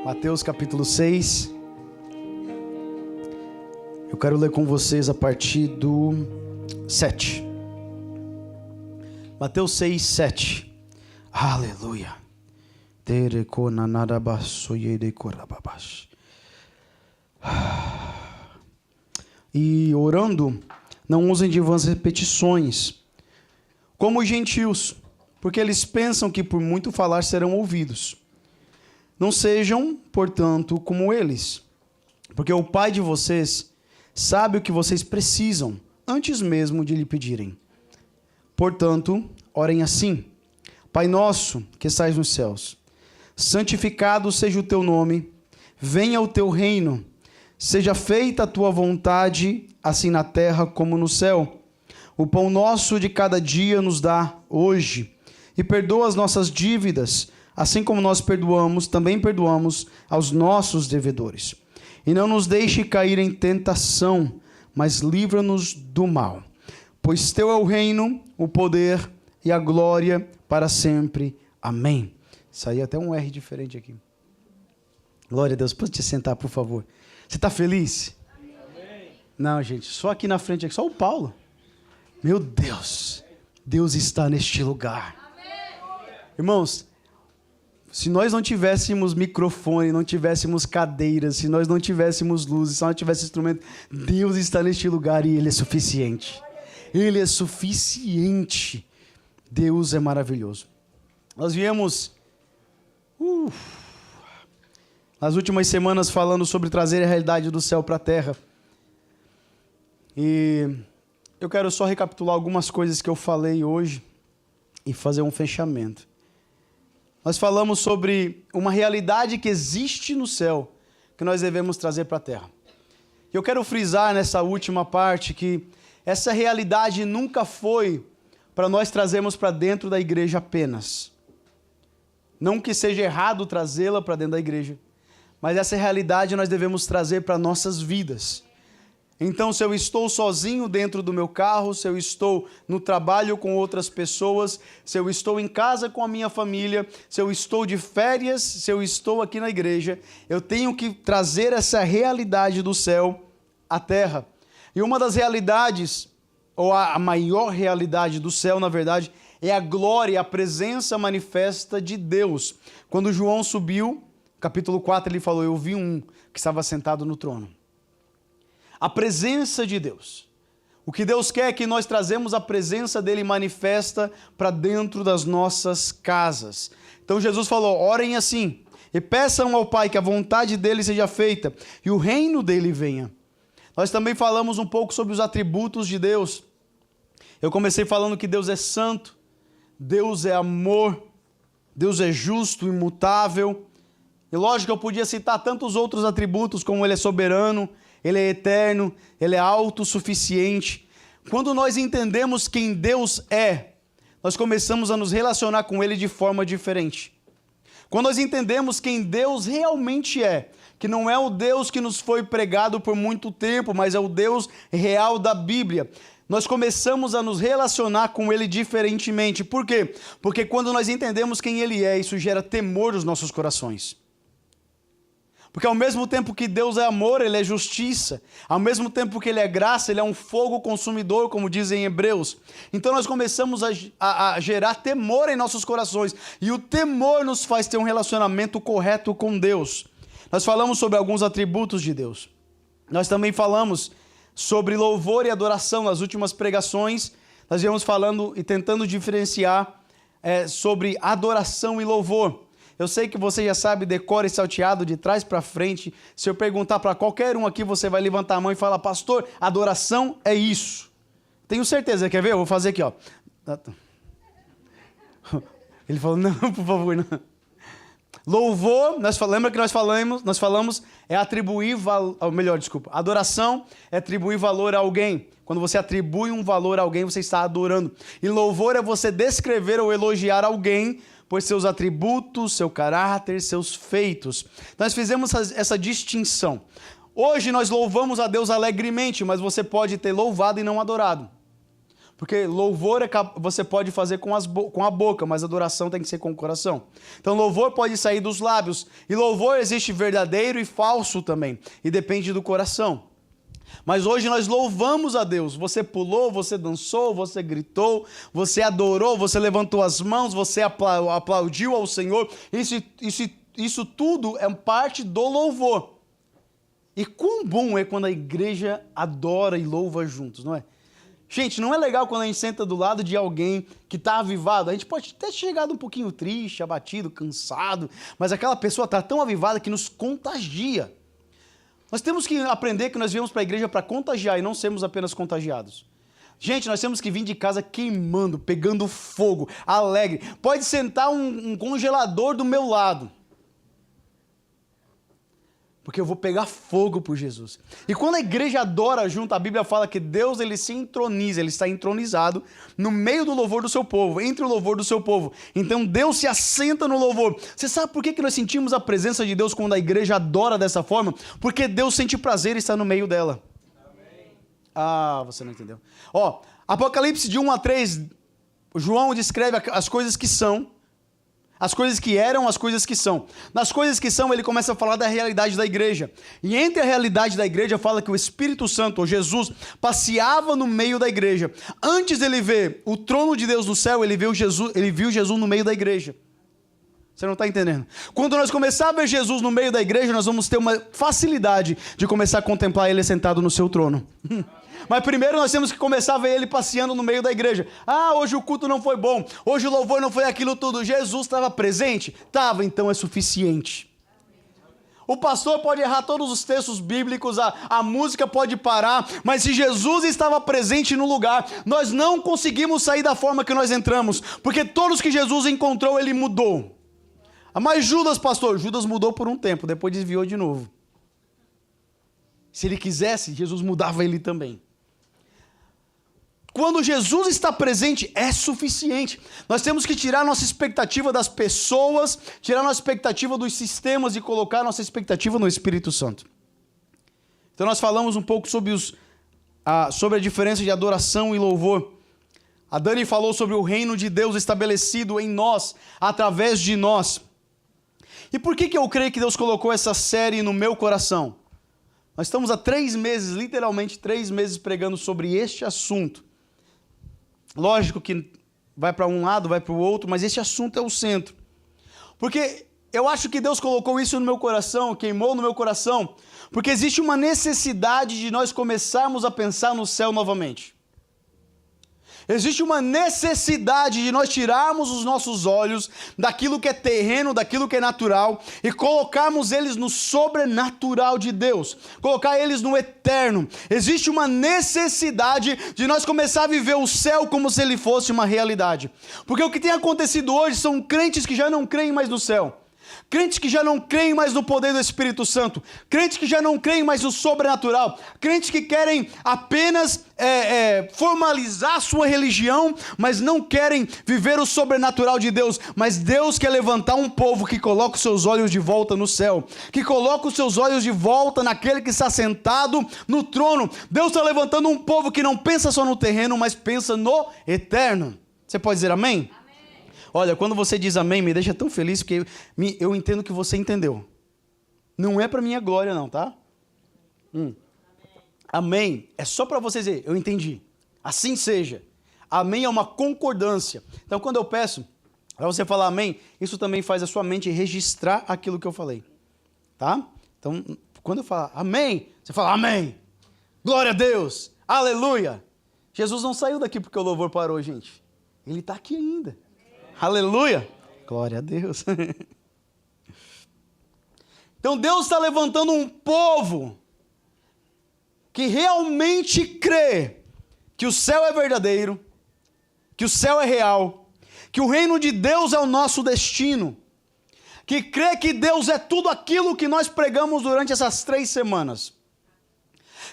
Mateus capítulo 6. Eu quero ler com vocês a partir do 7. Mateus 6, 7. Aleluia. E orando, não usem de vãs repetições, como os gentios, porque eles pensam que por muito falar serão ouvidos. Não sejam, portanto, como eles, porque o Pai de vocês sabe o que vocês precisam, antes mesmo de lhe pedirem. Portanto, orem assim: Pai nosso, que estais nos céus, santificado seja o teu nome, venha o teu reino, seja feita a tua vontade, assim na terra como no céu. O pão nosso de cada dia nos dá hoje, e perdoa as nossas dívidas, assim como nós também perdoamos aos nossos devedores. E não nos deixe cair em tentação, mas livra-nos do mal. Pois teu é o reino, o poder e a glória para sempre. Amém. Saiu até um R diferente aqui. Glória a Deus. Pode te sentar, por favor. Você está feliz? Amém. Não, gente, só aqui na frente, só o Paulo. Meu Deus, Deus está neste lugar. Amém. Irmãos, se nós não tivéssemos microfone, não tivéssemos cadeiras, se nós não tivéssemos luzes, se nós não tivéssemos instrumento, Deus está neste lugar e Ele é suficiente. Ele é suficiente. Deus é maravilhoso. Nós viemos nas últimas semanas falando sobre trazer a realidade do céu para a terra. E eu quero só recapitular algumas coisas que eu falei hoje e fazer um fechamento. Nós falamos sobre uma realidade que existe no céu, que nós devemos trazer para a terra. E eu quero frisar nessa última parte que essa realidade nunca foi para nós trazermos para dentro da igreja apenas. Não que seja errado trazê-la para dentro da igreja, mas essa realidade nós devemos trazer para nossas vidas. Então, se eu estou sozinho dentro do meu carro, se eu estou no trabalho com outras pessoas, se eu estou em casa com a minha família, se eu estou de férias, se eu estou aqui na igreja, eu tenho que trazer essa realidade do céu à terra. E uma das realidades, ou a maior realidade do céu, na verdade, é a glória, a presença manifesta de Deus. Quando João subiu, capítulo 4, ele falou: eu vi um que estava sentado no trono. A presença de Deus. O que Deus quer é que nós trazemos a presença dele manifesta para dentro das nossas casas. Então Jesus falou: orem assim e peçam ao Pai que a vontade dele seja feita e o reino dele venha. Nós também falamos um pouco sobre os atributos de Deus. Eu comecei falando que Deus é santo, Deus é amor, Deus é justo, imutável. E lógico que eu podia citar tantos outros atributos, como ele é soberano, ele é eterno, ele é autossuficiente. Quando nós entendemos quem Deus é, nós começamos a nos relacionar com ele de forma diferente. Quando nós entendemos quem Deus realmente é, que não é o Deus que nos foi pregado por muito tempo, mas é o Deus real da Bíblia, nós começamos a nos relacionar com ele diferentemente. Por quê? Porque quando nós entendemos quem ele é, isso gera temor nos nossos corações. Porque ao mesmo tempo que Deus é amor, ele é justiça. Ao mesmo tempo que ele é graça, ele é um fogo consumidor, como dizem em Hebreus. Então nós começamos a gerar temor em nossos corações. E o temor nos faz ter um relacionamento correto com Deus. Nós falamos sobre alguns atributos de Deus. Nós também falamos sobre louvor e adoração. Nas últimas pregações, nós viemos falando e tentando diferenciar sobre adoração e louvor. Eu sei que você já sabe, decora e salteado de trás para frente. Se eu perguntar para qualquer um aqui, você vai levantar a mão e falar: pastor, adoração é isso. Tenho certeza, quer ver? Eu vou fazer aqui, ó. Ele falou: não, por favor, não. Louvor, lembra que nós falamos, é atribuir valor, adoração é atribuir valor a alguém. Quando você atribui um valor a alguém, você está adorando. E louvor é você descrever ou elogiar alguém por seus atributos, seu caráter, seus feitos. Nós fizemos essa distinção. Hoje nós louvamos a Deus alegremente, mas você pode ter louvado e não adorado. Porque louvor você pode fazer com a boca, mas adoração tem que ser com o coração. Então louvor pode sair dos lábios. E louvor existe verdadeiro e falso também. E depende do coração. Mas hoje nós louvamos a Deus. Você pulou, você dançou, você gritou, você adorou, você levantou as mãos, você aplaudiu ao Senhor. Isso tudo é parte do louvor. E quão bom é quando a igreja adora e louva juntos, não é? Gente, não é legal quando a gente senta do lado de alguém que está avivado. A gente pode ter chegado um pouquinho triste, abatido, cansado, mas aquela pessoa está tão avivada que nos contagia. Nós temos que aprender que nós viemos para a igreja para contagiar e não sermos apenas contagiados. Gente, nós temos que vir de casa queimando, pegando fogo, alegre. Pode sentar um congelador do meu lado. Porque eu vou pegar fogo por Jesus. E quando a igreja adora junto, a Bíblia fala que Deus ele se entroniza, ele está entronizado no meio do louvor do seu povo, entre o louvor do seu povo. Então Deus se assenta no louvor. Você sabe por que nós sentimos a presença de Deus quando a igreja adora dessa forma? Porque Deus sente prazer em estar no meio dela. Amém. Ah, você não entendeu. Ó, Apocalipse de 1 a 3, João descreve as coisas que são, as coisas que eram, as coisas que são. Nas coisas que são, ele começa a falar da realidade da igreja. E entre a realidade da igreja, fala que o Espírito Santo, ou Jesus, passeava no meio da igreja. Antes dele ver o trono de Deus no céu, ele viu Jesus no meio da igreja. Você não está entendendo? Quando nós começarmos a ver Jesus no meio da igreja, nós vamos ter uma facilidade de começar a contemplar ele sentado no seu trono. Mas primeiro nós temos que começar a ver ele passeando no meio da igreja. Ah, hoje o culto não foi bom, hoje o louvor não foi aquilo tudo. Jesus estava presente? Estava, então é suficiente. O pastor pode errar todos os textos bíblicos, a música pode parar, mas se Jesus estava presente no lugar, nós não conseguimos sair da forma que nós entramos, porque todos que Jesus encontrou, ele mudou. Mas Judas, pastor, Judas mudou por um tempo, depois desviou de novo. Se ele quisesse, Jesus mudava ele também. Quando Jesus está presente, é suficiente. Nós temos que tirar nossa expectativa das pessoas, tirar nossa expectativa dos sistemas e colocar nossa expectativa no Espírito Santo. Então nós falamos um pouco sobre a diferença de adoração e louvor. A Dani falou sobre o reino de Deus estabelecido em nós, através de nós. E por que eu creio que Deus colocou essa série no meu coração? Nós estamos há 3 meses, literalmente 3 meses, pregando sobre este assunto. Lógico que vai para um lado, vai para o outro, mas esse assunto é o centro. Porque eu acho que Deus colocou isso no meu coração, queimou no meu coração, porque existe uma necessidade de nós começarmos a pensar no céu novamente. Existe uma necessidade de nós tirarmos os nossos olhos daquilo que é terreno, daquilo que é natural, e colocarmos eles no sobrenatural de Deus, colocar eles no eterno. Existe uma necessidade de nós começar a viver o céu como se ele fosse uma realidade. Porque o que tem acontecido hoje são crentes que já não creem mais no céu. Crentes que já não creem mais no poder do Espírito Santo, crentes que já não creem mais no sobrenatural, crentes que querem apenas formalizar sua religião, mas não querem viver o sobrenatural de Deus. Mas Deus quer levantar um povo que coloca os seus olhos de volta no céu, que coloca os seus olhos de volta naquele que está sentado no trono. Deus está levantando um povo que não pensa só no terreno, mas pensa no eterno. Você pode dizer amém? Olha, quando você diz amém, me deixa tão feliz, porque eu entendo que você entendeu. Não é para minha glória não, tá? Amém é só para você dizer, eu entendi. Assim seja. Amém é uma concordância. Então, quando eu peço para você falar amém, isso também faz a sua mente registrar aquilo que eu falei. Tá? Então, quando eu falar amém, você fala amém. Glória a Deus. Aleluia. Jesus não saiu daqui porque o louvor parou, gente. Ele está aqui ainda. Aleluia! Glória a Deus. Então Deus está levantando um povo que realmente crê que o céu é verdadeiro, que o céu é real, que o reino de Deus é o nosso destino, que crê que Deus é tudo aquilo que nós pregamos durante essas 3 semanas.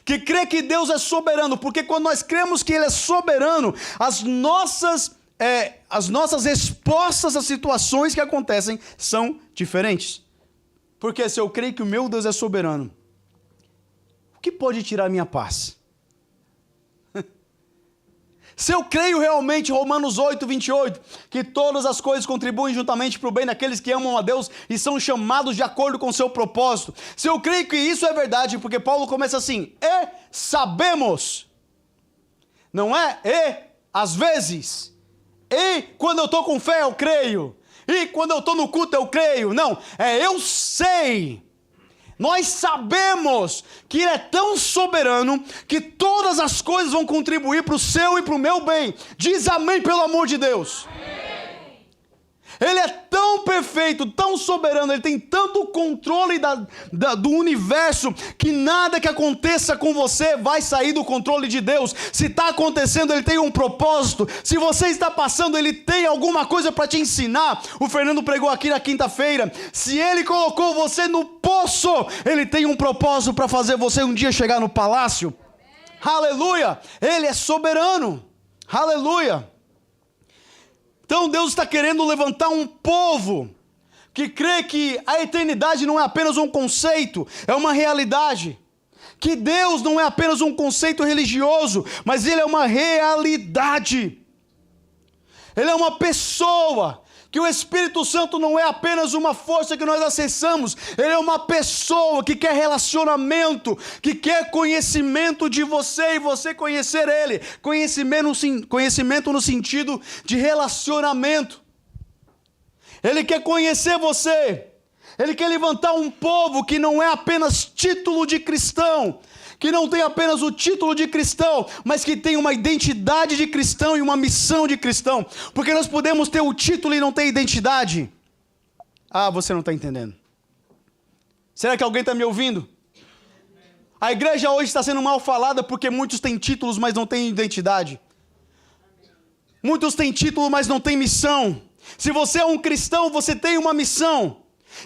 Que crê que Deus é soberano, porque quando nós cremos que Ele é soberano, as nossas respostas às situações que acontecem são diferentes. Porque se eu creio que o meu Deus é soberano, o que pode tirar a minha paz? Se eu creio realmente, Romanos 8, 28, que todas as coisas contribuem juntamente para o bem daqueles que amam a Deus e são chamados de acordo com o seu propósito. Se eu creio que isso é verdade, porque Paulo começa assim, e sabemos, não é? E, às vezes, e quando eu estou com fé eu creio, e quando eu estou no culto eu creio, não, eu sei. Nós sabemos que Ele é tão soberano que todas as coisas vão contribuir para o seu e para o meu bem. Diz amém, pelo amor de Deus. Amém. Ele é tão perfeito, tão soberano, Ele tem tanto controle do universo, que nada que aconteça com você vai sair do controle de Deus. Se está acontecendo, Ele tem um propósito. Se você está passando, Ele tem alguma coisa para te ensinar. O Fernando pregou aqui na quinta-feira. Se Ele colocou você no poço, Ele tem um propósito para fazer você um dia chegar no palácio. Aleluia! Ele é soberano. Aleluia! Então Deus está querendo levantar um povo que crê que a eternidade não é apenas um conceito, é uma realidade. Que Deus não é apenas um conceito religioso, mas Ele é uma realidade. Ele é uma pessoa. Que o Espírito Santo não é apenas uma força que nós acessamos, Ele é uma pessoa que quer relacionamento, que quer conhecimento de você e você conhecer Ele, conhecimento no sentido de relacionamento. Ele quer conhecer você, Ele quer levantar um povo que não é apenas título de cristão, que não tem apenas o título de cristão, mas que tem uma identidade de cristão e uma missão de cristão. Porque nós podemos ter o título e não ter identidade. Ah, você não está entendendo. Será que alguém está me ouvindo? A igreja hoje está sendo mal falada porque muitos têm títulos, mas não têm identidade. Muitos têm título, mas não têm missão. Se você é um cristão, você tem uma missão.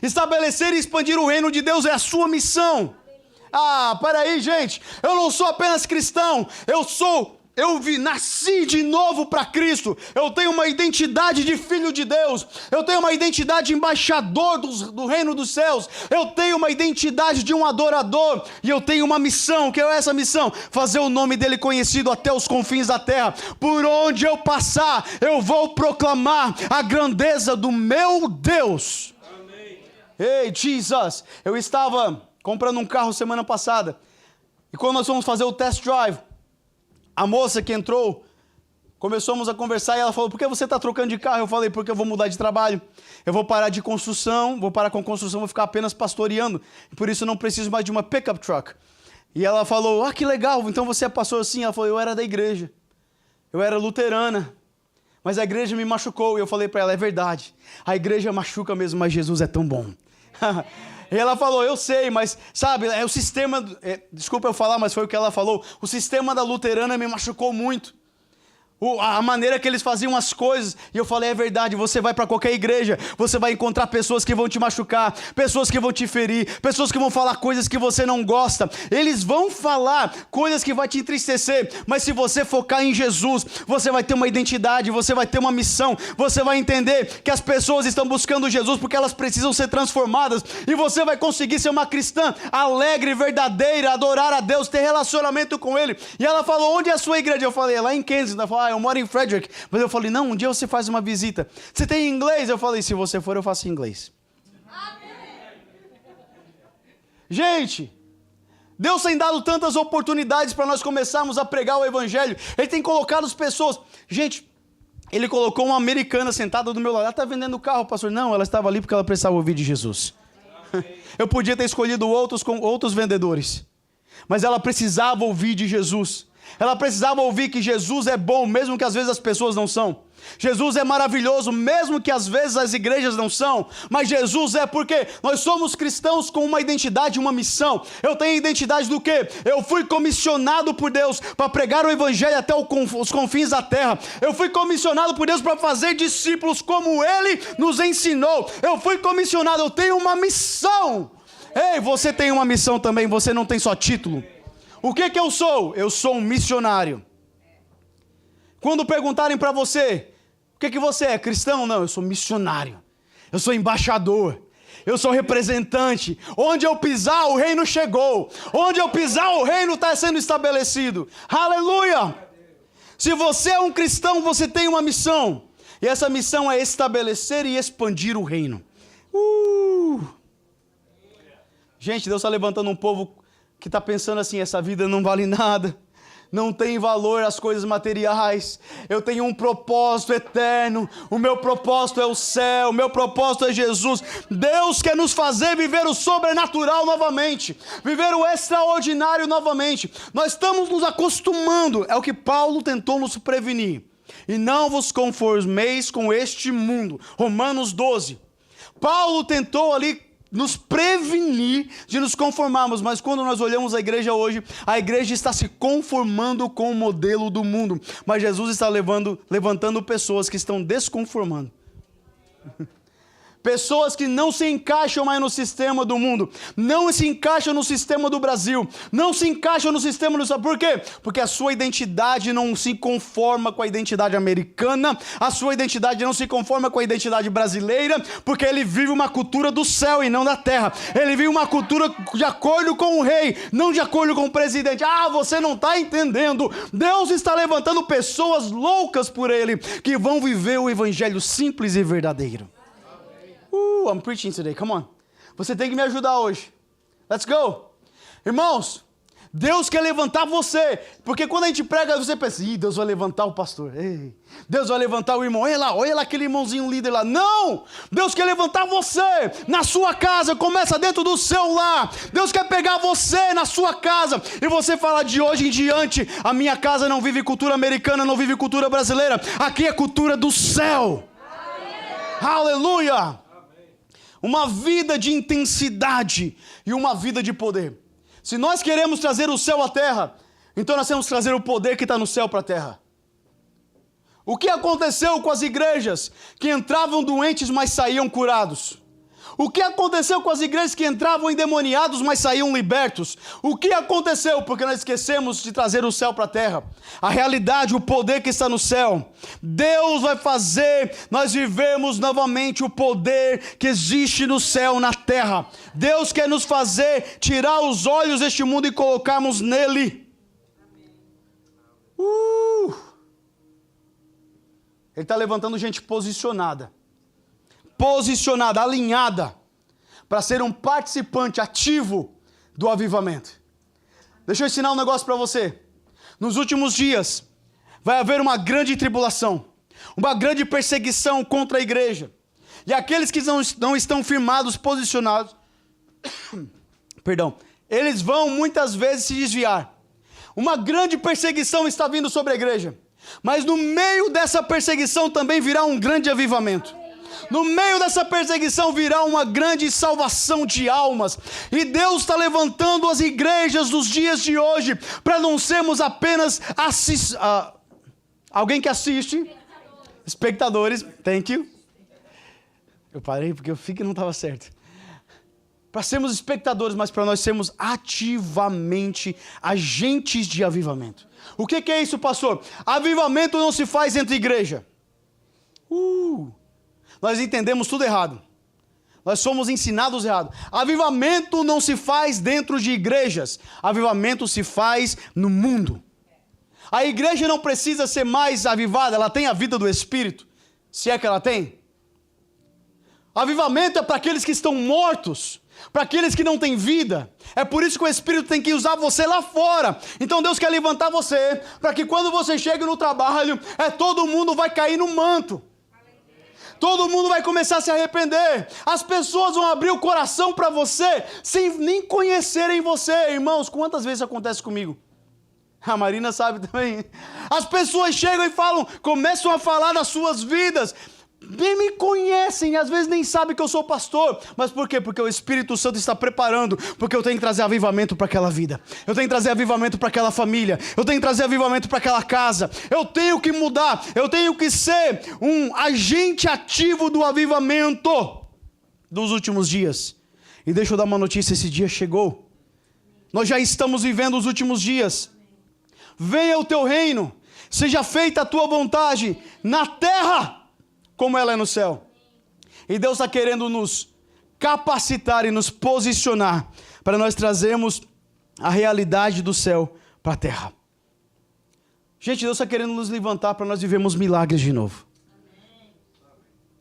Estabelecer e expandir o reino de Deus é a sua missão. Ah, peraí, gente, eu não sou apenas cristão, nasci de novo para Cristo, eu tenho uma identidade de filho de Deus, eu tenho uma identidade de embaixador do reino dos céus, eu tenho uma identidade de um adorador, e eu tenho uma missão. Que é essa missão? Fazer o nome dele conhecido até os confins da terra. Por onde eu passar, eu vou proclamar a grandeza do meu Deus. Amém. Ei, Jesus, eu estava comprando um carro semana passada, e quando nós fomos fazer o test drive, a moça que entrou, começamos a conversar, e ela falou, por que você está trocando de carro? Eu falei, porque eu vou mudar de trabalho, eu vou parar de construção, vou parar com construção, vou ficar apenas pastoreando, e por isso eu não preciso mais de uma pickup truck. E ela falou, que legal, então você é pastor assim? Ela falou, eu era da igreja, eu era luterana, mas a igreja me machucou. E eu falei para ela, é verdade, a igreja machuca mesmo, mas Jesus é tão bom. E ela falou, eu sei, mas sabe, o sistema, desculpa eu falar, mas foi o que ela falou, o sistema da luterana me machucou muito. A maneira que eles faziam as coisas, e eu falei, é verdade, você vai para qualquer igreja, você vai encontrar pessoas que vão te machucar, pessoas que vão te ferir, pessoas que vão falar coisas que você não gosta, eles vão falar coisas que vai te entristecer, mas se você focar em Jesus, você vai ter uma identidade, você vai ter uma missão, você vai entender que as pessoas estão buscando Jesus porque elas precisam ser transformadas, e você vai conseguir ser uma cristã alegre, verdadeira, adorar a Deus, ter relacionamento com Ele. E ela falou, onde é a sua igreja? Eu falei, é lá em Kansas. Ela falou, eu moro em Frederick. Mas eu falei, não, um dia você faz uma visita. Você tem inglês? Eu falei, se você for, eu faço inglês. Amém. Gente, Deus tem dado tantas oportunidades para nós começarmos a pregar o evangelho. Ele tem colocado as pessoas. Gente, Ele colocou uma americana sentada do meu lado. Ela está vendendo carro, pastor. Não, ela estava ali porque ela precisava ouvir de Jesus. Eu podia ter escolhido outros vendedores, mas ela precisava ouvir de Jesus. Ela precisava ouvir que Jesus é bom, mesmo que às vezes as pessoas não são. Jesus é maravilhoso, mesmo que às vezes as igrejas não são. Mas Jesus é porque nós somos cristãos com uma identidade, uma missão. Eu tenho identidade do quê? Eu fui comissionado por Deus para pregar o evangelho até os confins da terra. Eu fui comissionado por Deus para fazer discípulos como Ele nos ensinou. Eu fui comissionado, eu tenho uma missão. Ei, você tem uma missão também, você não tem só título. O que eu sou? Eu sou um missionário. Quando perguntarem para você, o que você é? Cristão? Não, eu sou missionário. Eu sou embaixador. Eu sou representante. Onde eu pisar, o reino chegou. Onde eu pisar, o reino está sendo estabelecido. Aleluia! Se você é um cristão, você tem uma missão. E essa missão é estabelecer e expandir o reino. Gente, Deus está levantando um povo que está pensando assim, essa vida não vale nada. Não tem valor as coisas materiais. Eu tenho um propósito eterno. O meu propósito é o céu. O meu propósito é Jesus. Deus quer nos fazer viver o sobrenatural novamente. Viver o extraordinário novamente. Nós estamos nos acostumando. É o que Paulo tentou nos prevenir. E não vos conformeis com este mundo. Romanos 12. Paulo tentou ali nos prevenir de nos conformarmos, mas quando nós olhamos a igreja hoje, a igreja está se conformando com o modelo do mundo, mas Jesus está levantando pessoas que estão desconformando. Pessoas que não se encaixam mais no sistema do mundo, não se encaixam no sistema do Brasil, não se encaixam no sistema do... Por quê? Porque a sua identidade não se conforma com a identidade americana, a sua identidade não se conforma com a identidade brasileira, porque ele vive uma cultura do céu e não da terra. Ele vive uma cultura de acordo com o rei, não de acordo com o presidente. Ah, você não está entendendo. Deus está levantando pessoas loucas por ele, que vão viver o evangelho simples e verdadeiro. I'm preaching today, come on. Você tem que me ajudar hoje. Let's go. Irmãos, Deus quer levantar você. Porque quando a gente prega, você pensa, Deus vai levantar o pastor. Ei, Deus vai levantar o irmão. Olha lá aquele irmãozinho líder lá. Não! Deus quer levantar você na sua casa. Começa dentro do seu lar. Deus quer pegar você na sua casa. E você fala, de hoje em diante, a minha casa não vive cultura americana, não vive cultura brasileira. Aqui é cultura do céu. Aleluia! Uma vida de intensidade e uma vida de poder. Se nós queremos trazer o céu à terra, então nós temos que trazer o poder que está no céu para a terra. O que aconteceu com as igrejas que entravam doentes, mas saíam curados? O que aconteceu com as igrejas que entravam endemoniados, mas saíam libertos? O que aconteceu? Porque nós esquecemos de trazer o céu para a terra. A realidade, o poder que está no céu. Deus vai fazer nós vivermos novamente o poder que existe no céu, na terra. Deus quer nos fazer tirar os olhos deste mundo e colocarmos nele. Ele está levantando gente posicionada, alinhada, para ser um participante ativo do avivamento. Deixa eu ensinar um negócio para você. Nos últimos dias, vai haver uma grande tribulação, uma grande perseguição contra a igreja. E aqueles que não estão firmados, posicionados, eles vão muitas vezes se desviar. Uma grande perseguição está vindo sobre a igreja. Mas no meio dessa perseguição também virá um grande avivamento. No meio dessa perseguição virá uma grande salvação de almas. E Deus está levantando as igrejas dos dias de hoje para não sermos apenas alguém que assiste. Espectadores, thank you. Eu parei porque eu vi que não estava certo. Para sermos espectadores, mas para nós sermos ativamente agentes de avivamento. O que é isso, pastor? Avivamento não se faz entre igreja. Nós entendemos tudo errado. Nós somos ensinados errado. Avivamento não se faz dentro de igrejas. Avivamento se faz no mundo. A igreja não precisa ser mais avivada, ela tem a vida do Espírito. Se é que ela tem. Avivamento é para aqueles que estão mortos, para aqueles que não têm vida. É por isso que o Espírito tem que usar você lá fora. Então Deus quer levantar você, para que quando você chega no trabalho, todo mundo vai cair no manto. Todo mundo vai começar a se arrepender. As pessoas vão abrir o coração para você, sem nem conhecerem você. Irmãos, quantas vezes acontece comigo? A Marina sabe também. As pessoas chegam e falam, começam a falar das suas vidas. Nem me conhecem, às vezes nem sabem que eu sou pastor. Mas por quê? Porque o Espírito Santo está preparando. Porque eu tenho que trazer avivamento para aquela vida. Eu tenho que trazer avivamento para aquela família. Eu tenho que trazer avivamento para aquela casa. Eu tenho que mudar. Eu tenho que ser um agente ativo do avivamento dos últimos dias. E deixa eu dar uma notícia, esse dia chegou. Nós já estamos vivendo os últimos dias. Venha o teu reino. Seja feita a tua vontade na terra como ela é no céu. E Deus está querendo nos capacitar e nos posicionar para nós trazermos a realidade do céu para a terra. Gente, Deus está querendo nos levantar para nós vivermos milagres de novo.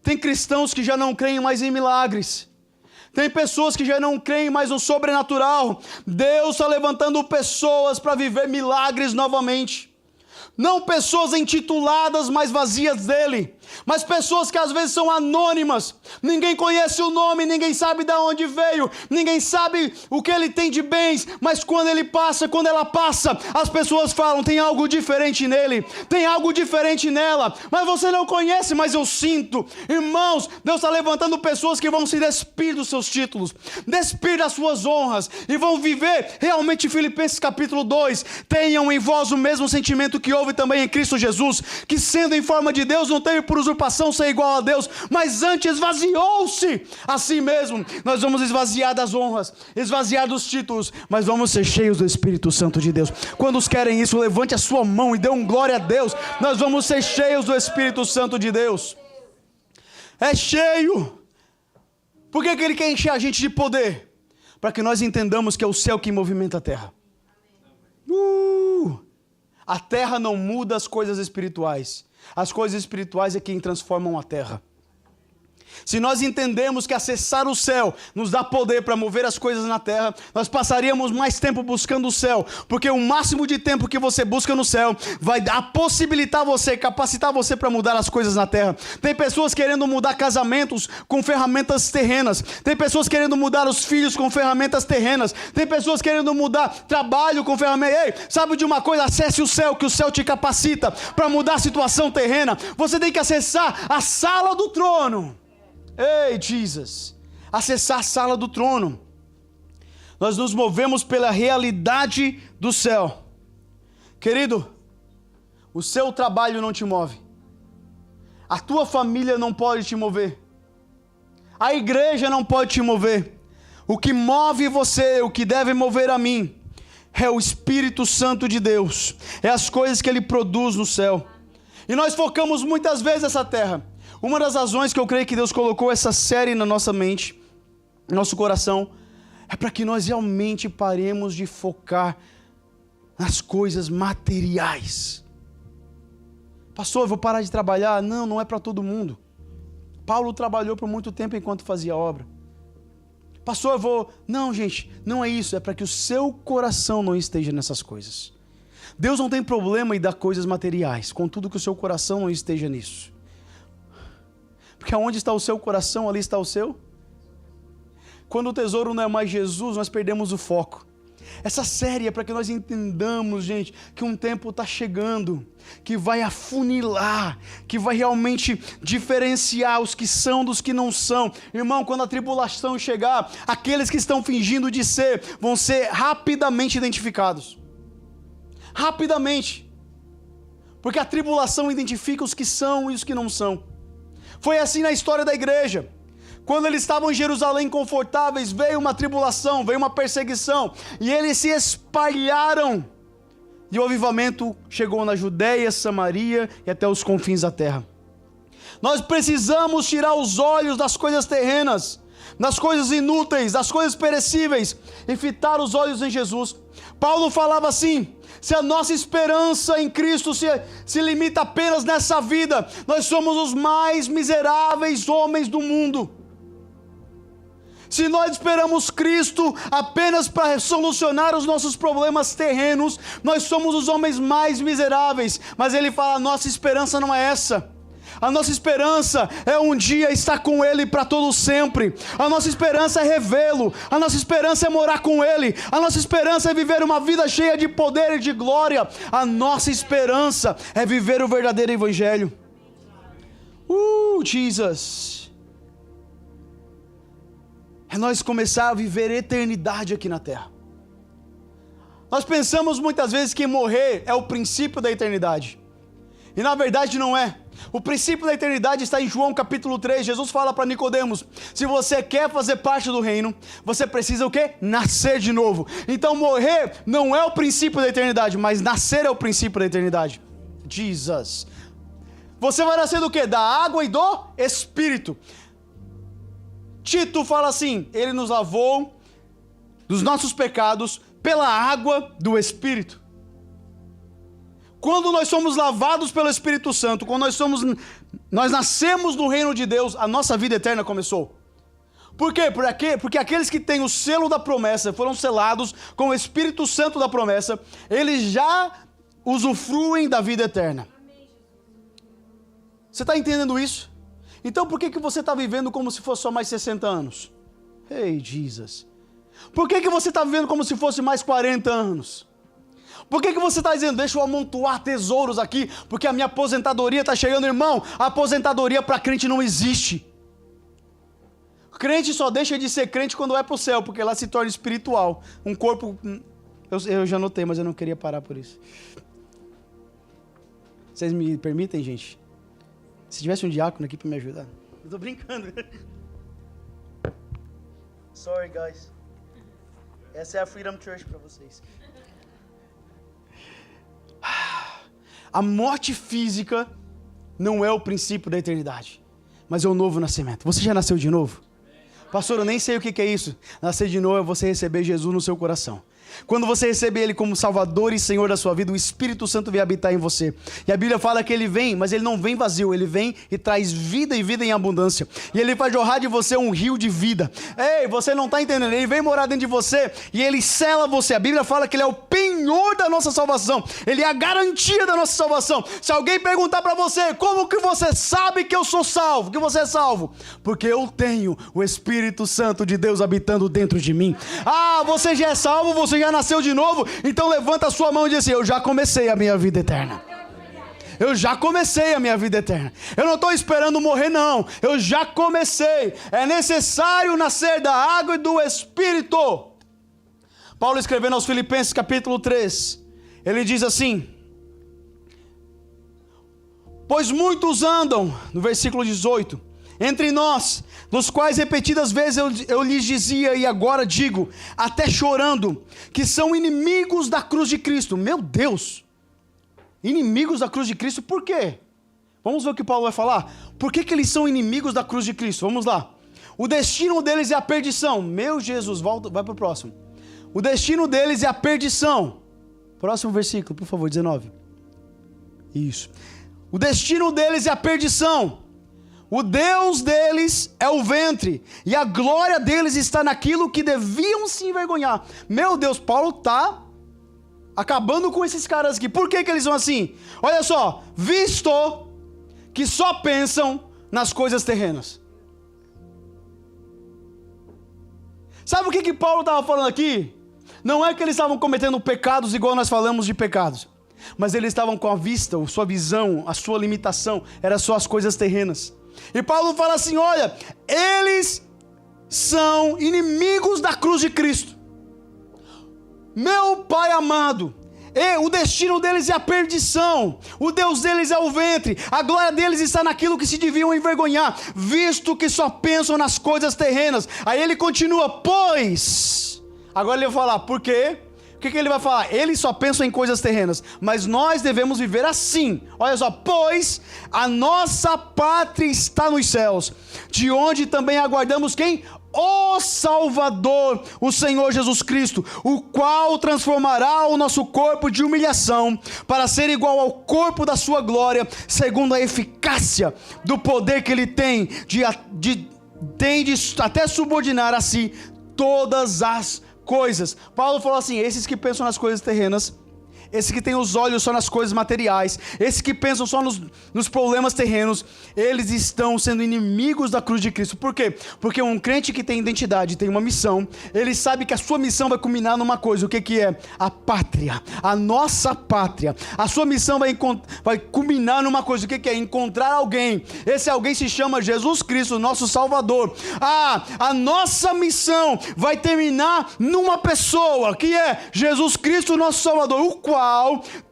Tem cristãos que já não creem mais em milagres. Tem pessoas que já não creem mais no sobrenatural. Deus está levantando pessoas para viver milagres novamente. Não pessoas intituladas, mas vazias dele. Mas pessoas que às vezes são anônimas. Ninguém conhece o nome, ninguém sabe de onde veio. Ninguém sabe o que ele tem de bens. Mas quando ele passa, quando ela passa, as pessoas falam, tem algo diferente nele. Tem algo diferente nela. Mas você não conhece, mas eu sinto. Irmãos, Deus está levantando pessoas que vão se despir dos seus títulos. Despir das suas honras. E vão viver realmente Filipenses capítulo 2. Tenham em vós o mesmo sentimento que houve também em Cristo Jesus. Que sendo em forma de Deus, não teve por usurpação ser igual a Deus, mas antes esvaziou-se a si mesmo. Nós vamos esvaziar das honras, esvaziar dos títulos, mas vamos ser cheios do Espírito Santo de Deus. Quando os querem isso, levante a sua mão e dê um glória a Deus. Nós vamos ser cheios do Espírito Santo de Deus. É cheio. Por que ele quer encher a gente de poder? Para que nós entendamos que é o céu que movimenta a terra. A terra não muda as coisas espirituais. As coisas espirituais é quem transformam a terra. Se nós entendemos que acessar o céu nos dá poder para mover as coisas na terra, nós passaríamos mais tempo buscando o céu, porque o máximo de tempo que você busca no céu vai possibilitar você, capacitar você para mudar as coisas na terra. Tem pessoas querendo mudar casamentos com ferramentas terrenas, tem pessoas querendo mudar os filhos com ferramentas terrenas, tem pessoas querendo mudar trabalho com ferramentas. Ei, sabe de uma coisa? Acesse o céu, que o céu te capacita para mudar a situação terrena. Você tem que acessar a sala do trono. Ei, Jesus, acessar a sala do trono. Nós nos movemos pela realidade do céu. Querido, o seu trabalho não te move. A tua família não pode te mover. A igreja não pode te mover. O que move você, o que deve mover a mim, é o Espírito Santo de Deus. É as coisas que Ele produz no céu. E nós focamos muitas vezes essa terra. Uma das razões que eu creio que Deus colocou essa série na nossa mente, no nosso coração, é para que nós realmente paremos de focar nas coisas materiais. Pastor, eu vou parar de trabalhar? Não, não é para todo mundo. Paulo trabalhou por muito tempo enquanto fazia obra. Pastor, eu vou... Não, gente, não é isso. É para que o seu coração não esteja nessas coisas. Deus não tem problema em dar coisas materiais, contudo que o seu coração não esteja nisso. Porque aonde está o seu coração, ali está o seu. Quando o tesouro não é mais Jesus, nós perdemos o foco. Essa série é para que nós entendamos, gente, que um tempo está chegando, que vai afunilar, que vai realmente diferenciar os que são dos que não são. Irmão, quando a tribulação chegar, aqueles que estão fingindo de ser, vão ser rapidamente identificados. Rapidamente. Porque a tribulação identifica os que são e os que não são. Foi assim na história da igreja. Quando eles estavam em Jerusalém confortáveis, veio uma tribulação, veio uma perseguição, e eles se espalharam. E o avivamento chegou na Judeia, Samaria e até os confins da terra. Nós precisamos tirar os olhos das coisas terrenas, das coisas inúteis, das coisas perecíveis, e fitar os olhos em Jesus. Paulo falava assim: se a nossa esperança em Cristo se limita apenas nessa vida, nós somos os mais miseráveis homens do mundo. Se nós esperamos Cristo apenas para solucionar os nossos problemas terrenos, nós somos os homens mais miseráveis. Mas ele fala, a nossa esperança não é essa. A nossa esperança é um dia estar com Ele para todo sempre. A nossa esperança é revê-lo. A nossa esperança é morar com Ele. A nossa esperança é viver uma vida cheia de poder e de glória. A nossa esperança é viver o verdadeiro Evangelho. Jesus. É nós começar a viver eternidade aqui na terra. Nós pensamos muitas vezes que morrer é o princípio da eternidade. E na verdade não é. O princípio da eternidade está em João capítulo 3. Jesus fala para Nicodemos: se você quer fazer parte do reino, você precisa o quê? Nascer de novo. Então morrer não é o princípio da eternidade, mas nascer é o princípio da eternidade. Jesus. Você vai nascer do quê? Da água e do Espírito. Tito fala assim: ele nos lavou dos nossos pecados pela água do Espírito. Quando nós somos lavados pelo Espírito Santo, quando nós nascemos no reino de Deus, a nossa vida eterna começou. Por quê? Porque aqueles que têm o selo da promessa, foram selados com o Espírito Santo da promessa, eles já usufruem da vida eterna. Você está entendendo isso? Então por que você está vivendo como se fosse só mais 60 anos? Hey, Jesus. Por que você está vivendo como se fosse mais 40 anos? Por que você está dizendo, deixa eu amontoar tesouros aqui, porque a minha aposentadoria está chegando? Irmão, a aposentadoria para crente não existe. Crente só deixa de ser crente quando vai para o céu, porque lá se torna espiritual. Um corpo... Eu já notei, mas eu não queria parar por isso. Vocês me permitem, gente? Se tivesse um diácono aqui para me ajudar. Eu tô brincando. Sorry, guys. Essa é a Freedom Church para vocês. A morte física não é o princípio da eternidade, mas é o novo nascimento. Você já nasceu de novo? Pastor, eu nem sei o que é isso. Nascer de novo é você receber Jesus no seu coração. Quando você receber Ele como Salvador e Senhor da sua vida, o Espírito Santo vem habitar em você. E a Bíblia fala que Ele vem, mas Ele não vem vazio. Ele vem e traz vida e vida em abundância. E Ele vai jorrar de você um rio de vida. Ei, você não está entendendo. Ele vem morar dentro de você e Ele sela você. A Bíblia fala que Ele é o penhor da nossa salvação. Ele é a garantia da nossa salvação. Se alguém perguntar para você, como que você sabe que eu sou salvo, que você é salvo? Porque eu tenho o Espírito Santo de Deus habitando dentro de mim. Ah, você já é salvo, você já nasceu de novo, então levanta a sua mão e diz assim, eu já comecei a minha vida eterna. Eu já comecei a minha vida eterna. Eu não estou esperando morrer, não. Eu já comecei. É necessário nascer da água e do Espírito. Paulo escrevendo aos Filipenses capítulo 3, ele diz assim, pois muitos andam, no versículo 18, entre nós, dos quais repetidas vezes eu lhes dizia e agora digo, até chorando, que são inimigos da cruz de Cristo. Meu Deus! Inimigos da cruz de Cristo, por quê? Vamos ver o que Paulo vai falar. Por que eles são inimigos da cruz de Cristo? Vamos lá. O destino deles é a perdição. Meu Jesus, vai para o próximo. O destino deles é a perdição. Próximo versículo, por favor, 19. Isso. O destino deles é a perdição. O Deus deles é o ventre, e a glória deles está naquilo que deviam se envergonhar. Meu Deus, Paulo está acabando com esses caras aqui. Por que eles são assim? Olha só, visto que só pensam nas coisas terrenas. Sabe o que Paulo estava falando aqui? Não é que eles estavam cometendo pecados igual nós falamos de pecados, mas eles estavam com a vista, a sua visão, a sua limitação, era só as coisas terrenas. E Paulo fala assim, olha, eles são inimigos da cruz de Cristo. Meu Pai amado, o destino deles é a perdição, o Deus deles é o ventre, a glória deles está naquilo que se deviam envergonhar, visto que só pensam nas coisas terrenas. Aí ele continua, pois, agora ele vai falar, por quê? O que ele vai falar? Eles só pensam em coisas terrenas, mas nós devemos viver assim. Olha só, pois a nossa pátria está nos céus, de onde também aguardamos quem? O Salvador, o Senhor Jesus Cristo, o qual transformará o nosso corpo de humilhação para ser igual ao corpo da sua glória, segundo a eficácia do poder que ele tem de até subordinar a si todas as coisas. Paulo falou assim, esses que pensam nas coisas terrenas, esses que têm os olhos só nas coisas materiais, esses que pensam só nos problemas terrenos, eles estão sendo inimigos da cruz de Cristo. Por quê? Porque um crente que tem identidade, tem uma missão, ele sabe que a sua missão vai culminar numa coisa. O que é? A pátria, a nossa pátria. A sua missão vai culminar numa coisa. O que é? Encontrar alguém. Esse alguém se chama Jesus Cristo, nosso Salvador. A nossa missão vai terminar numa pessoa, que é Jesus Cristo, nosso Salvador, o qual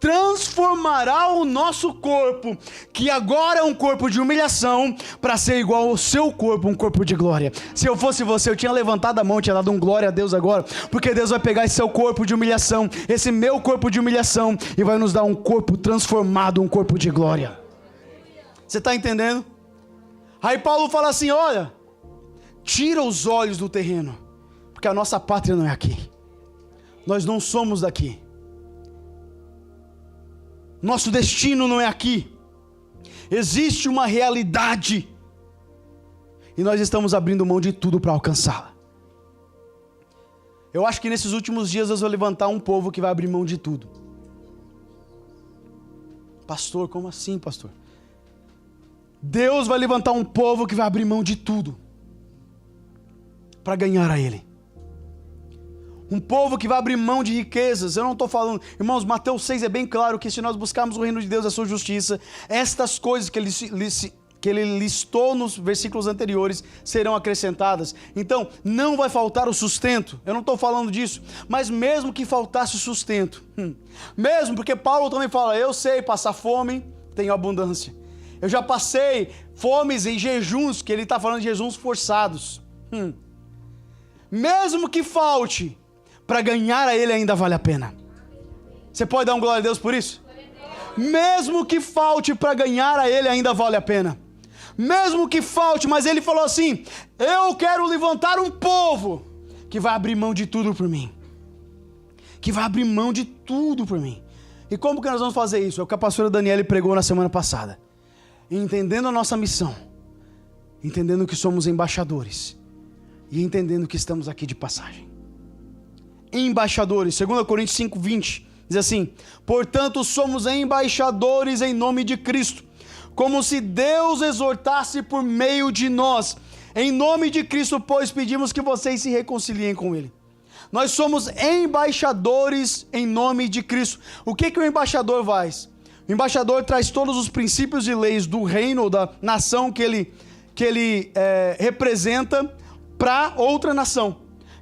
transformará o nosso corpo, que agora é um corpo de humilhação, para ser igual ao seu corpo, um corpo de glória. Se eu fosse você, eu tinha levantado a mão, tinha dado um glória a Deus agora, porque Deus vai pegar esse seu corpo de humilhação, esse meu corpo de humilhação, e vai nos dar um corpo transformado, um corpo de glória. Você está entendendo? Aí Paulo fala assim, olha, tira os olhos do terreno, porque a nossa pátria não é aqui, nós não somos daqui. Nosso destino não é aqui. Existe uma realidade. E nós estamos abrindo mão de tudo para alcançá-la. Eu acho que nesses últimos dias Deus vai levantar um povo que vai abrir mão de tudo. Pastor, como assim, pastor? Deus vai levantar um povo que vai abrir mão de tudo para ganhar a Ele. Um povo que vai abrir mão de riquezas. Eu não estou falando... Irmãos, Mateus 6 é bem claro que se nós buscarmos o reino de Deus e a sua justiça, estas coisas que ele listou nos versículos anteriores serão acrescentadas. Então, não vai faltar o sustento. Eu não estou falando disso. Mas mesmo que faltasse o sustento, mesmo porque Paulo também fala, eu sei passar fome, tenho abundância. Eu já passei fomes em jejuns, que ele está falando de jejuns forçados. Mesmo que falte, para ganhar a Ele ainda vale a pena. Você pode dar um glória a Deus por isso? Mesmo que falte para ganhar a Ele ainda vale a pena. Mesmo que falte, mas Ele falou assim, eu quero levantar um povo que vai abrir mão de tudo por mim. Que vai abrir mão de tudo por mim. E como que nós vamos fazer isso? É o que a pastora Daniele pregou na semana passada. Entendendo a nossa missão, entendendo que somos embaixadores e entendendo que estamos aqui de passagem. Embaixadores, 2 Coríntios 5:20 diz assim, portanto somos embaixadores em nome de Cristo, como se Deus exortasse por meio de nós. Em nome de Cristo, pois, pedimos que vocês se reconciliem com Ele. Nós somos embaixadores em nome de Cristo. O que o embaixador faz? O embaixador traz todos os princípios e leis do reino ou da nação que ele representa para outra nação.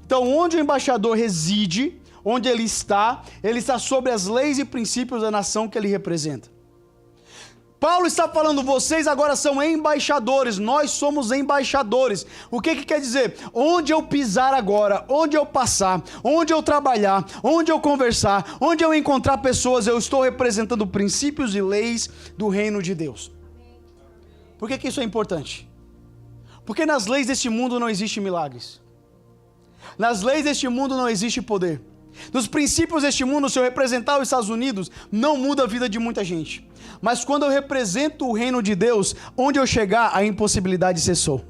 Então, onde o embaixador reside, onde ele está sobre as leis e princípios da nação que ele representa. Paulo está falando, vocês agora são embaixadores, nós somos embaixadores. O que quer dizer? Onde eu pisar agora, onde eu passar, onde eu trabalhar, onde eu conversar, onde eu encontrar pessoas, eu estou representando princípios e leis do reino de Deus. Por que isso é importante? Porque nas leis deste mundo não existem milagres. Nas leis deste mundo não existe poder. Nos princípios deste mundo, se eu representar os Estados Unidos, não muda a vida de muita gente. Mas quando eu represento o reino de Deus, onde eu chegar, a impossibilidade cessou.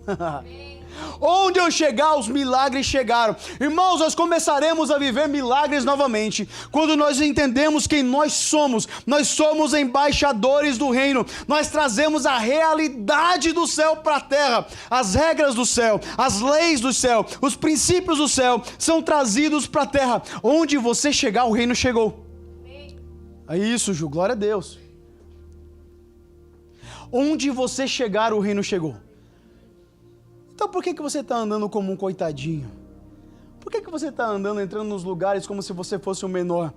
Onde eu chegar, os milagres chegaram. Irmãos, nós começaremos a viver milagres novamente quando nós entendemos quem nós somos. Nós somos embaixadores do reino. Nós trazemos a realidade do céu para a terra. As regras do céu, as leis do céu, os princípios do céu são trazidos para a terra. Onde você chegar, o reino chegou. É isso, Ju, glória a Deus. Onde você chegar, o reino chegou. Então por que você está andando como um coitadinho? Por que você está andando, entrando nos lugares como se você fosse o menor?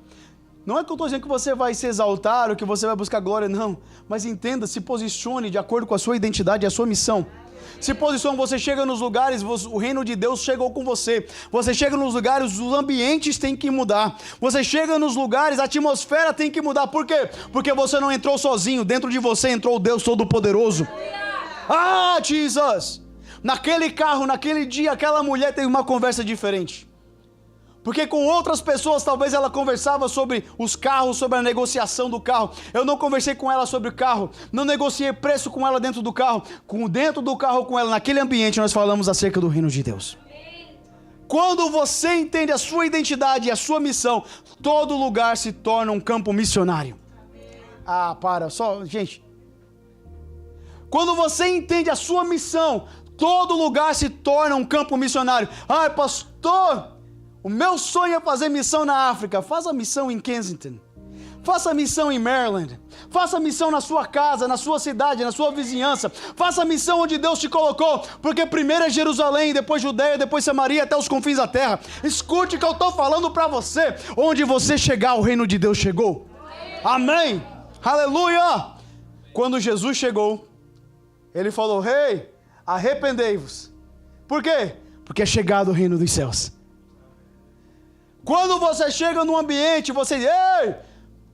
Não é que eu estou dizendo que você vai se exaltar ou que você vai buscar glória, não. Mas entenda, se posicione de acordo com a sua identidade e a sua missão. Se posicione, você chega nos lugares, o reino de Deus chegou com você. Você chega nos lugares, os ambientes têm que mudar. Você chega nos lugares, a atmosfera tem que mudar. Por quê? Porque você não entrou sozinho. Dentro de você entrou o Deus Todo-Poderoso. Ah, Jesus! Naquele carro, naquele dia, aquela mulher teve uma conversa diferente. Porque com outras pessoas, talvez ela conversava sobre os carros, sobre a negociação do carro. Eu não conversei com ela sobre o carro, não negociei preço com ela dentro do carro. Dentro do carro com ela, naquele ambiente, nós falamos acerca do reino de Deus. Quando você entende a sua identidade e a sua missão, todo lugar se torna um campo missionário. Ah, gente. Quando você entende a sua missão, todo lugar se torna um campo missionário. Ai, pastor, o meu sonho é fazer missão na África. Faça missão em Kensington. Faça missão em Maryland. Faça missão na sua casa, na sua cidade, na sua vizinhança. Faça missão onde Deus te colocou. Porque primeiro é Jerusalém, depois Judeia, depois Samaria, até os confins da terra. Escute o que eu estou falando para você. Onde você chegar, o reino de Deus chegou. Amém. Aleluia. Quando Jesus chegou, Ele falou, hey, arrependei-vos. Por quê? Porque é chegado o reino dos céus. Quando você chega num ambiente, você diz, ei,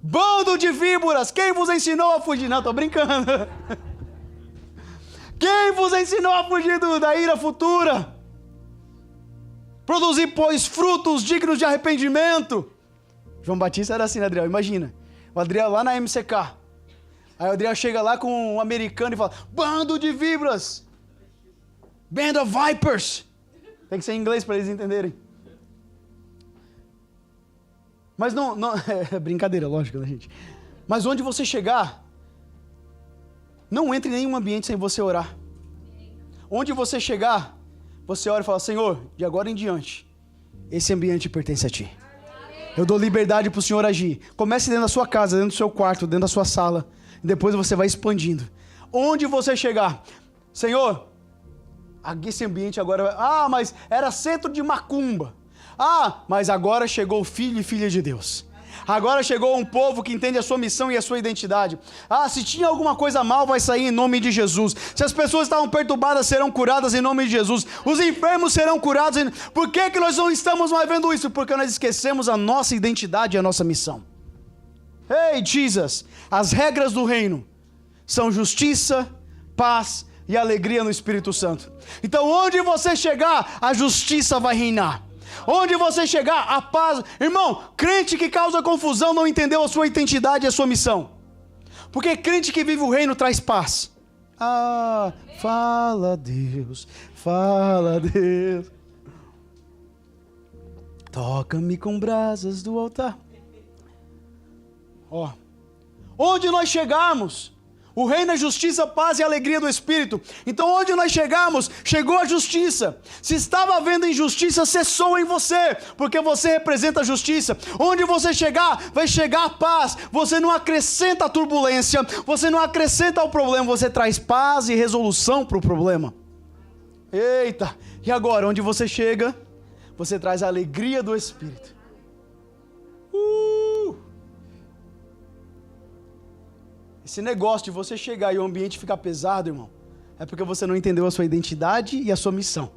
bando de víboras, quem vos ensinou a fugir? Não, tô brincando. Quem vos ensinou a fugir da ira futura? Produzir, pois, frutos dignos de arrependimento. João Batista era assim, né, Adriel? Imagina. O Adriel lá na MCK. Aí o Adriel chega lá com um americano e fala, bando de víboras. Band of vipers. Tem que ser em inglês para eles entenderem. Mas não é brincadeira, lógico, né, gente? Mas onde você chegar, não entre em nenhum ambiente sem você orar. Onde você chegar, você ora e fala, Senhor, de agora em diante, esse ambiente pertence a Ti. Eu dou liberdade para o Senhor agir. Comece dentro da sua casa, dentro do seu quarto, dentro da sua sala. Depois você vai expandindo. Onde você chegar, Senhor, esse ambiente agora... Ah, mas era centro de macumba. Ah, mas agora chegou o filho e filha de Deus. Agora chegou um povo que entende a sua missão e a sua identidade. Ah, se tinha alguma coisa mal, vai sair em nome de Jesus. Se as pessoas estavam perturbadas, serão curadas em nome de Jesus. Os enfermos serão curados. Por que nós não estamos mais vendo isso? Porque nós esquecemos a nossa identidade e a nossa missão. Hey, Jesus! As regras do reino são justiça, paz e alegria no Espírito Santo. Então, onde você chegar, a justiça vai reinar. Onde você chegar, a paz... Irmão, crente que causa confusão não entendeu a sua identidade e a sua missão. Porque crente que vive o reino traz paz. Ah, fala Deus, fala Deus. Toca-me com brasas do altar. Ó, onde nós chegarmos, o reino é justiça, paz e alegria do Espírito. Então onde nós chegarmos, chegou a justiça. Se estava havendo injustiça, cessou em você, porque você representa a justiça. Onde você chegar, vai chegar a paz. Você não acrescenta a turbulência, você não acrescenta ao problema, você traz paz e resolução para o problema. Eita, e agora, onde você chega, você traz a alegria do Espírito. Esse negócio de você chegar e o ambiente ficar pesado, irmão, é porque você não entendeu a sua identidade e a sua missão.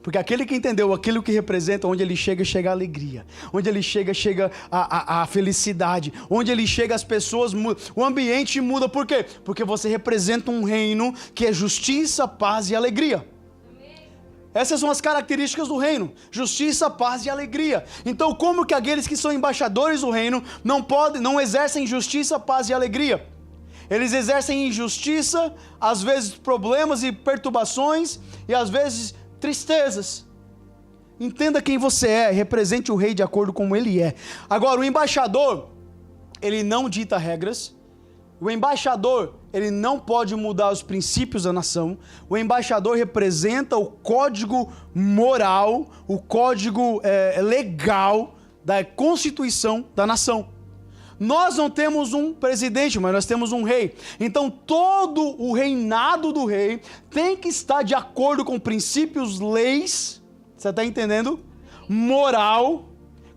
Porque aquele que entendeu aquilo que representa, onde ele chega, chega a alegria. Onde ele chega, chega a felicidade. Onde ele chega, as pessoas mudam. O ambiente muda. Por quê? Porque você representa um reino que é justiça, paz e alegria. Essas são as características do reino: justiça, paz e alegria. Então, como que aqueles que são embaixadores do reino não exercem justiça, paz e alegria? Eles exercem injustiça, às vezes problemas e perturbações, e às vezes tristezas. Entenda quem você é, represente o rei de acordo com como ele é. Agora, o embaixador, ele não dita regras. O embaixador, ele não pode mudar os princípios da nação. O embaixador representa o código moral, o código legal da constituição da nação. Nós não temos um presidente, mas nós temos um rei. Então todo o reinado do rei tem que estar de acordo com princípios, leis, você está entendendo? Moral,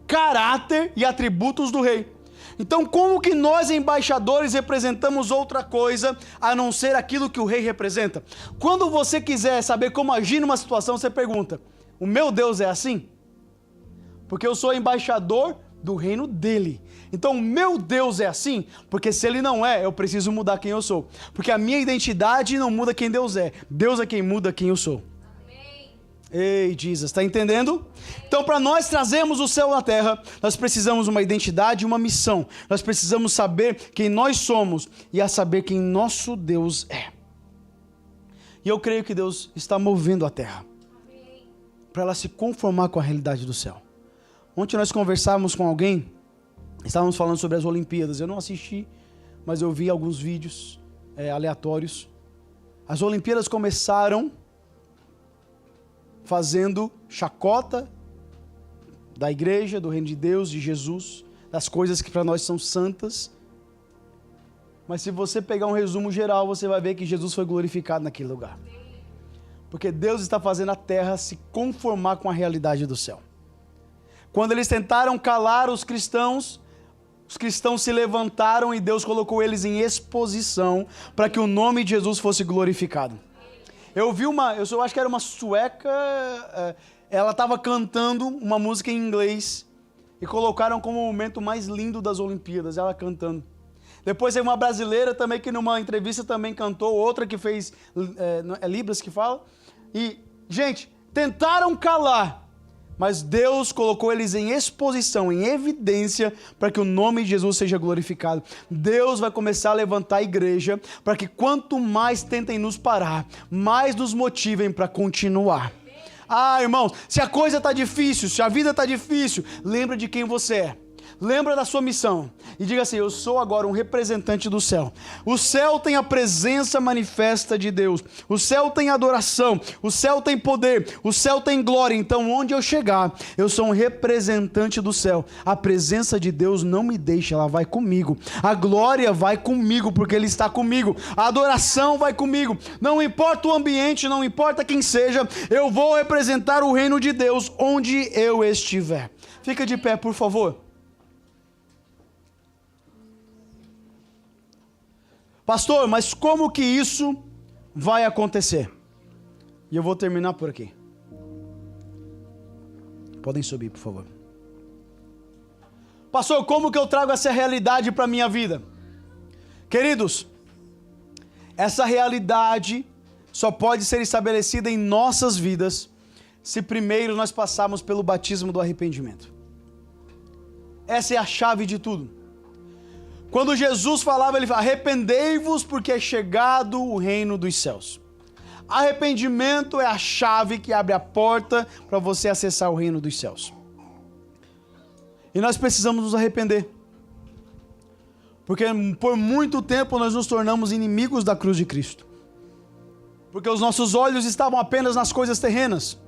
caráter e atributos do rei. Então como que nós embaixadores representamos outra coisa a não ser aquilo que o rei representa? Quando você quiser saber como agir numa situação, você pergunta: o meu Deus é assim? Porque eu sou embaixador do reino dele. Então, meu Deus é assim? Porque se ele não é, eu preciso mudar quem eu sou. Porque a minha identidade não muda quem Deus é. Deus é quem muda quem eu sou. Amém. Ei, Jesus, está entendendo? Então, para nós trazermos o céu na terra, nós precisamos uma identidade e uma missão. Nós precisamos saber quem nós somos e a saber quem nosso Deus é. E eu creio que Deus está movendo a terra para ela se conformar com a realidade do céu. Ontem nós conversávamos com alguém, estávamos falando sobre as Olimpíadas. Eu não assisti, mas eu vi alguns vídeos aleatórios. As Olimpíadas começaram fazendo chacota da igreja, do reino de Deus, de Jesus, das coisas que para nós são santas. Mas se você pegar um resumo geral, você vai ver que Jesus foi glorificado naquele lugar. Porque Deus está fazendo a terra se conformar com a realidade do céu. Quando eles tentaram calar os cristãos se levantaram e Deus colocou eles em exposição para que o nome de Jesus fosse glorificado. Eu vi eu acho que era uma sueca, ela estava cantando uma música em inglês e colocaram como o momento mais lindo das Olimpíadas, ela cantando. Depois tem uma brasileira também que numa entrevista também cantou, outra que fez, Libras que fala. E, gente, tentaram calar, mas Deus colocou eles em exposição, em evidência, para que o nome de Jesus seja glorificado. Deus vai começar a levantar a igreja, para que quanto mais tentem nos parar, mais nos motivem para continuar. Ah, irmãos, se a coisa está difícil, se a vida está difícil, lembra de quem você é. Lembra da sua missão e diga assim: eu sou agora um representante do céu. O céu tem a presença manifesta de Deus, o céu tem adoração, o céu tem poder, o céu tem glória. Então onde eu chegar, eu sou um representante do céu. A presença de Deus não me deixa, ela vai comigo. A glória vai comigo porque Ele está comigo. A adoração vai comigo. Não importa o ambiente, não importa quem seja, eu vou representar o reino de Deus onde eu estiver. Fica de pé, por favor. Pastor, mas como que isso vai acontecer? E eu vou terminar por aqui. Podem subir, por favor. Pastor, como que eu trago essa realidade para a minha vida? Queridos, essa realidade só pode ser estabelecida em nossas vidas se primeiro nós passarmos pelo batismo do arrependimento. Essa é a chave de tudo. Quando Jesus falava, ele falava: arrependei-vos porque é chegado o reino dos céus. Arrependimento é a chave que abre a porta para você acessar o reino dos céus. E nós precisamos nos arrepender. Porque por muito tempo nós nos tornamos inimigos da cruz de Cristo. Porque os nossos olhos estavam apenas nas coisas terrenas.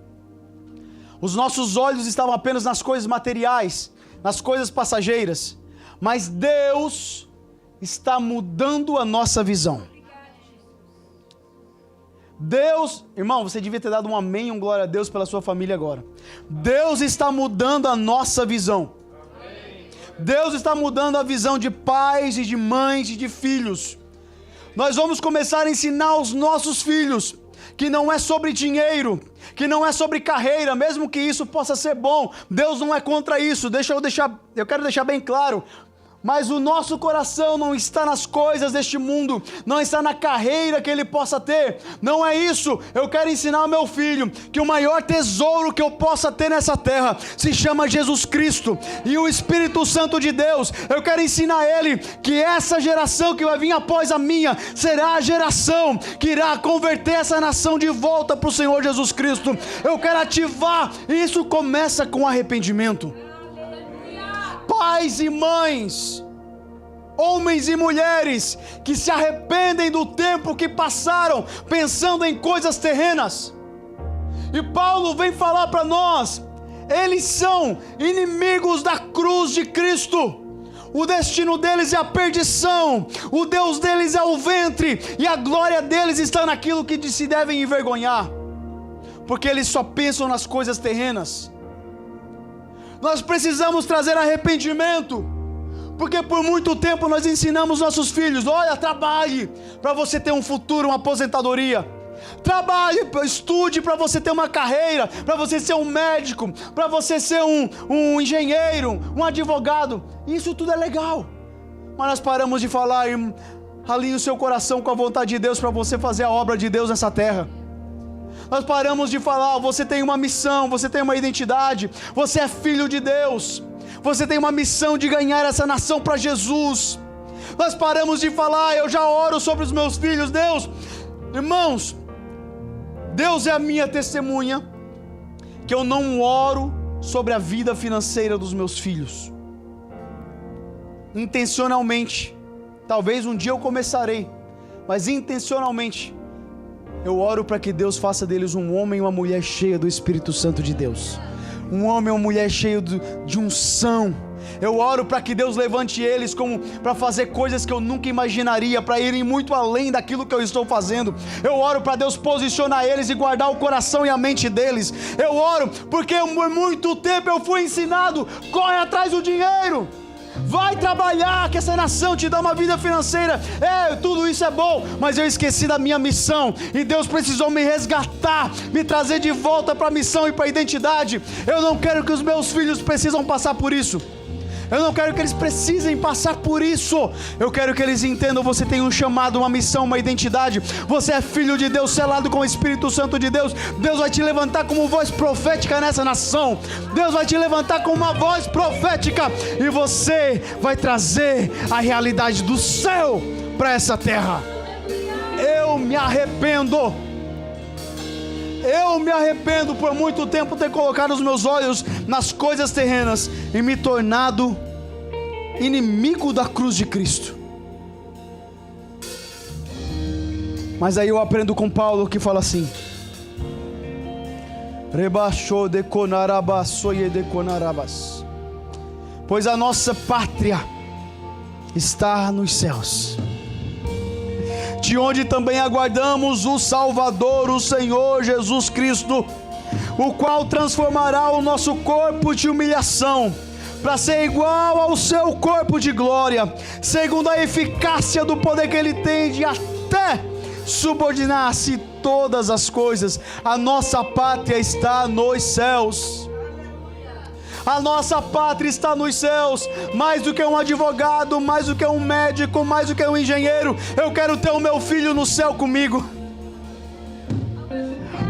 Os nossos olhos estavam apenas nas coisas materiais, nas coisas passageiras. Mas Deus está mudando a nossa visão. Deus, irmão, você devia ter dado um amém, um glória a Deus pela sua família agora. Deus está mudando a nossa visão. Deus está mudando a visão de pais e de mães e de filhos. Nós vamos começar a ensinar aos nossos filhos que não é sobre dinheiro, que não é sobre carreira, mesmo que isso possa ser bom. Deus não é contra isso. Eu quero deixar bem claro. Mas o nosso coração não está nas coisas deste mundo, não está na carreira que ele possa ter, não é isso. Eu quero ensinar ao meu filho que o maior tesouro que eu possa ter nessa terra se chama Jesus Cristo e o Espírito Santo de Deus. Eu quero ensinar a ele que essa geração que vai vir após a minha será a geração que irá converter essa nação de volta para o Senhor Jesus Cristo. Eu quero ativar, e isso começa com arrependimento. Pais e mães, homens e mulheres que se arrependem do tempo que passaram pensando em coisas terrenas. E Paulo vem falar para nós, eles são inimigos da cruz de Cristo. O destino deles é a perdição, o Deus deles é o ventre, e a glória deles está naquilo que se devem envergonhar, porque eles só pensam nas coisas terrenas. Nós precisamos trazer arrependimento, porque por muito tempo nós ensinamos nossos filhos: olha, trabalhe para você ter um futuro, uma aposentadoria. Trabalhe, estude para você ter uma carreira, para você ser um médico, para você ser um engenheiro, um advogado. Isso tudo é legal, mas nós paramos de falar: alinhe o seu coração com a vontade de Deus para você fazer a obra de Deus nessa terra. Nós paramos de falar: você tem uma missão, você tem uma identidade, você é filho de Deus, você tem uma missão de ganhar essa nação para Jesus. Nós paramos de falar: eu já oro sobre os meus filhos. Deus, irmãos, Deus é a minha testemunha que eu não oro sobre a vida financeira dos meus filhos, intencionalmente. Talvez um dia eu começarei, mas intencionalmente eu oro para que Deus faça deles um homem e uma mulher cheia do Espírito Santo de Deus, um homem e uma mulher cheio de unção. Eu oro para que Deus levante eles para fazer coisas que eu nunca imaginaria, para irem muito além daquilo que eu estou fazendo. Eu oro para Deus posicionar eles e guardar o coração e a mente deles. Eu oro porque por muito tempo eu fui ensinado: corre atrás do dinheiro, vai trabalhar, que essa nação te dá uma vida financeira. Tudo isso é bom, mas eu esqueci da minha missão, e Deus precisou me resgatar, me trazer de volta para a missão e para a identidade. Eu não quero que os meus filhos precisam passar por isso. Eu não quero que eles precisem passar por isso. Eu quero que eles entendam: você tem um chamado, uma missão, uma identidade. Você é filho de Deus, selado com o Espírito Santo de Deus. Deus vai te levantar como voz profética nessa nação. Deus vai te levantar como uma voz profética, e você vai trazer a realidade do céu para essa terra. Eu me arrependo por muito tempo ter colocado os meus olhos nas coisas terrenas e me tornado inimigo da cruz de Cristo. Mas aí eu aprendo com Paulo, que fala assim: pois a nossa pátria está nos céus, de onde também aguardamos o Salvador, o Senhor Jesus Cristo, o qual transformará o nosso corpo de humilhação para ser igual ao seu corpo de glória, segundo a eficácia do poder que ele tem de até subordinar-se todas as coisas. A nossa pátria está nos céus. A nossa pátria está nos céus. Mais do que um advogado, mais do que um médico, mais do que um engenheiro, eu quero ter o meu filho no céu comigo.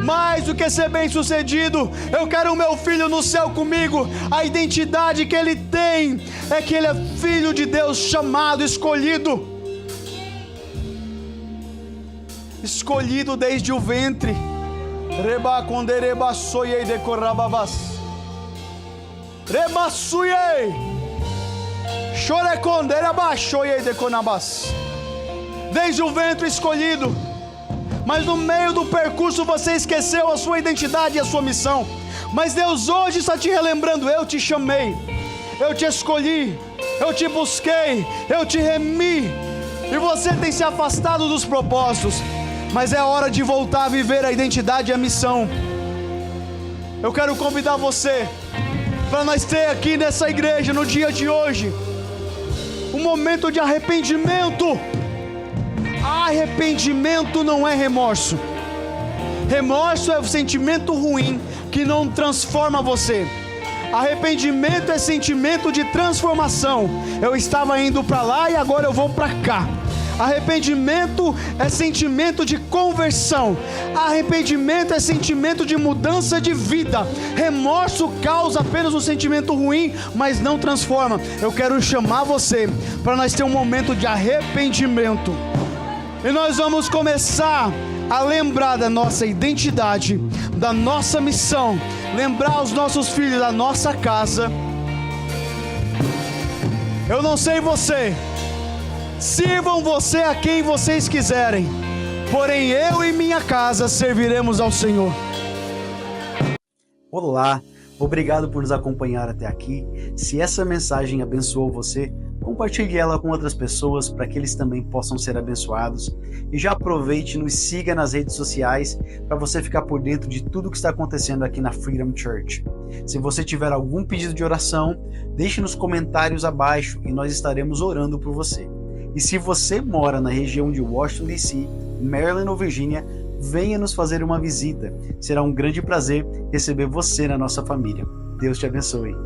Mais do que ser bem sucedido, eu quero o meu filho no céu comigo. A identidade que ele tem é que ele é filho de Deus, chamado, escolhido desde o ventre. Desde o ventre escolhido. Mas no meio do percurso você esqueceu a sua identidade e a sua missão. Mas Deus hoje está te relembrando: eu te chamei, eu te escolhi, eu te busquei, eu te remi. E você tem se afastado dos propósitos. Mas é hora de voltar a viver a identidade e a missão. Eu quero convidar você para nós ter aqui nessa igreja, no dia de hoje, um momento de arrependimento. Arrependimento não é remorso. Remorso é o sentimento ruim que não transforma você. Arrependimento é sentimento de transformação. Eu estava indo para lá e agora eu vou para cá. Arrependimento é sentimento de conversão. Arrependimento é sentimento de mudança de vida. Remorso causa apenas um sentimento ruim, mas não transforma. Eu quero chamar você para nós ter um momento de arrependimento. E nós vamos começar a lembrar da nossa identidade, da nossa missão. Lembrar os nossos filhos da nossa casa. Eu não sei você. Sirvam você a quem vocês quiserem, porém eu e minha casa serviremos ao Senhor. Olá, obrigado por nos acompanhar até aqui. Se essa mensagem abençoou você, compartilhe ela com outras pessoas para que eles também possam ser abençoados. E já aproveite e nos siga nas redes sociais para você ficar por dentro de tudo que está acontecendo aqui na Freedom Church. Se você tiver algum pedido de oração, deixe nos comentários abaixo e nós estaremos orando por você. E se você mora na região de Washington DC, Maryland ou Virgínia, venha nos fazer uma visita. Será um grande prazer receber você na nossa família. Deus te abençoe.